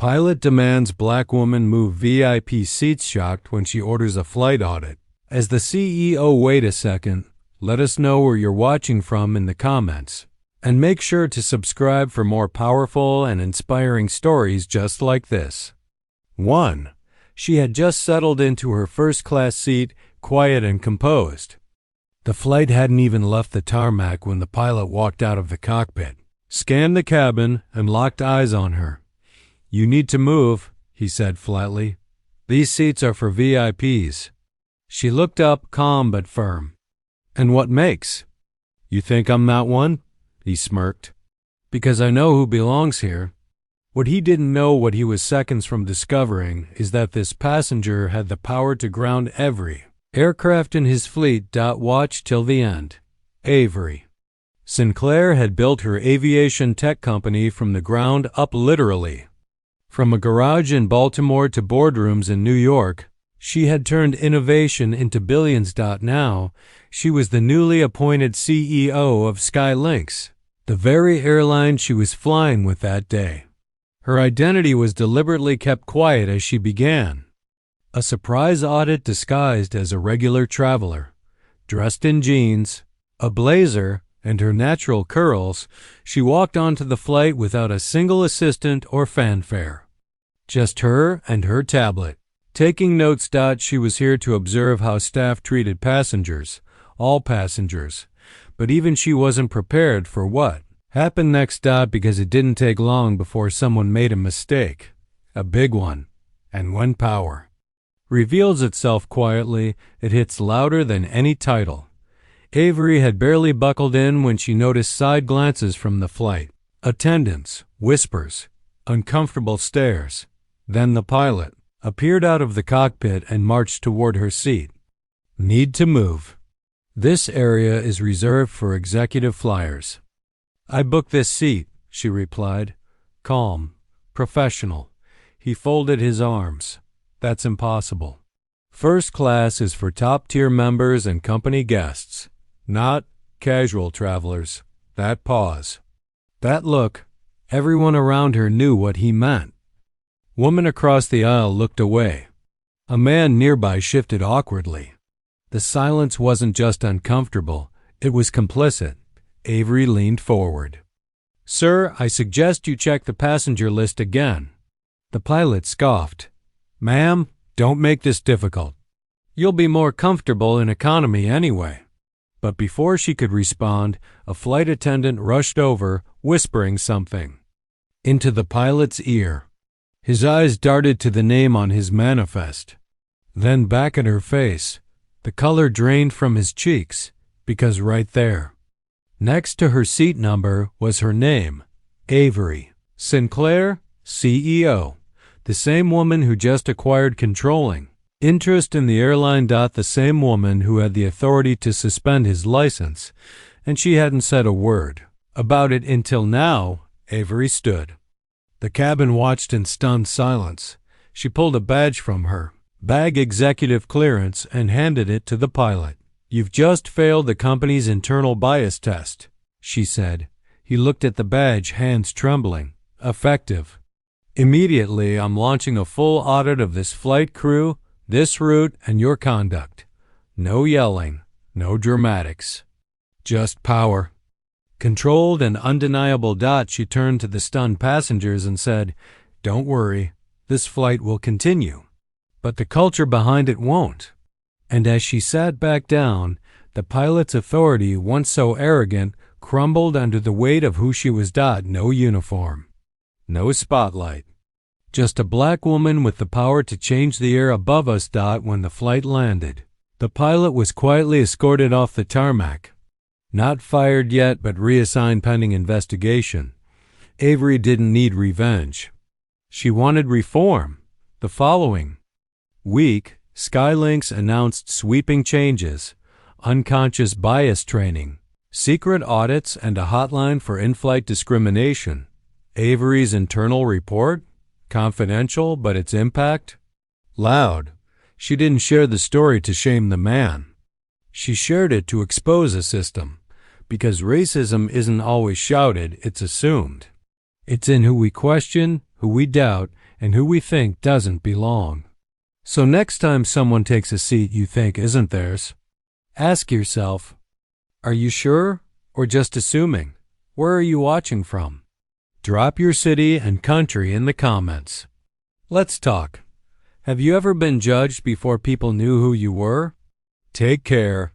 Pilot demands black woman move VIP seats shocked when she orders a flight audit. As the CEO, wait a second, let us know where you're watching from in the comments. And make sure to subscribe for more powerful and inspiring stories just like this. 1. She had just settled into her first-class seat, quiet and composed. The flight hadn't even left the tarmac when the pilot walked out of the cockpit, scanned the cabin, and locked eyes on her. "You need to move," he said flatly. "These seats are for VIPs." She looked up, calm but firm. "And what makes?" "You think I'm not one?" he smirked. "Because I know who belongs here." What he didn't know, what he was seconds from discovering, is that this passenger had the power to ground every aircraft in his fleet. Watch till the end. Avery. Sinclair had built her aviation tech company from the ground up, literally. From a garage in Baltimore to boardrooms in New York, she had turned innovation into billions. Now, she was the newly appointed CEO of Skylynx, the very airline she was flying with that day. Her identity was deliberately kept quiet as she began. A surprise audit disguised as a regular traveler. Dressed in jeans, a blazer, and her natural curls, she walked onto the flight without a single assistant or fanfare. Just her and her tablet. Taking notes. She was here to observe how staff treated passengers, all passengers. But even she wasn't prepared for what happened next. Because it didn't take long before someone made a mistake. A big one. And when power reveals itself quietly, it hits louder than any title. Avery had barely buckled in when she noticed side glances from the flight attendants, whispers, uncomfortable stares. Then the pilot appeared out of the cockpit and marched toward her seat. "Need to move. This area is reserved for executive flyers." "I booked this seat," she replied. Calm, professional. He folded his arms. "That's impossible. First class is for top-tier members and company guests, not casual travelers." That pause. That look. Everyone around her knew what he meant. Woman across the aisle looked away. A man nearby shifted awkwardly. The silence wasn't just uncomfortable, it was complicit. Avery leaned forward. "Sir, I suggest you check the passenger list again." The pilot scoffed. "Ma'am, don't make this difficult. You'll be more comfortable in economy anyway." But before she could respond, a flight attendant rushed over, whispering something into the pilot's ear. His eyes darted to the name on his manifest, then back at her face. The color drained from his cheeks, because right there, next to her seat number, was her name, Avery Sinclair, CEO. The same woman who just acquired controlling interest in the airline. The same woman who had the authority to suspend his license, and she hadn't said a word about it until now. Avery stood. The cabin watched in stunned silence. She pulled a badge from her bag, executive clearance, and handed it to the pilot. "You've just failed the company's internal bias test," she said. He looked at the badge, hands trembling. "Effective. Immediately, I'm launching a full audit of this flight crew, this route, and your conduct. No yelling, no dramatics. Just power. Controlled and undeniable. She turned to the stunned passengers and said, "Don't worry, this flight will continue. But the culture behind it won't." And as she sat back down, the pilot's authority, once so arrogant, crumbled under the weight of who she was. No uniform. No spotlight. Just a black woman with the power to change the air above us. When the flight landed, the pilot was quietly escorted off the tarmac. Not fired yet, but reassigned pending investigation. Avery didn't need revenge. She wanted reform. The following week, Skylynx announced sweeping changes, unconscious bias training, secret audits, and a hotline for in-flight discrimination. Avery's internal report? Confidential, but its impact? Loud. She didn't share the story to shame the man. She shared it to expose a system, because racism isn't always shouted, it's assumed. It's in who we question, who we doubt, and who we think doesn't belong. So next time someone takes a seat you think isn't theirs, ask yourself, are you sure or just assuming? Where are you watching from? Drop your city and country in the comments. Let's talk. Have you ever been judged before people knew who you were? Take care.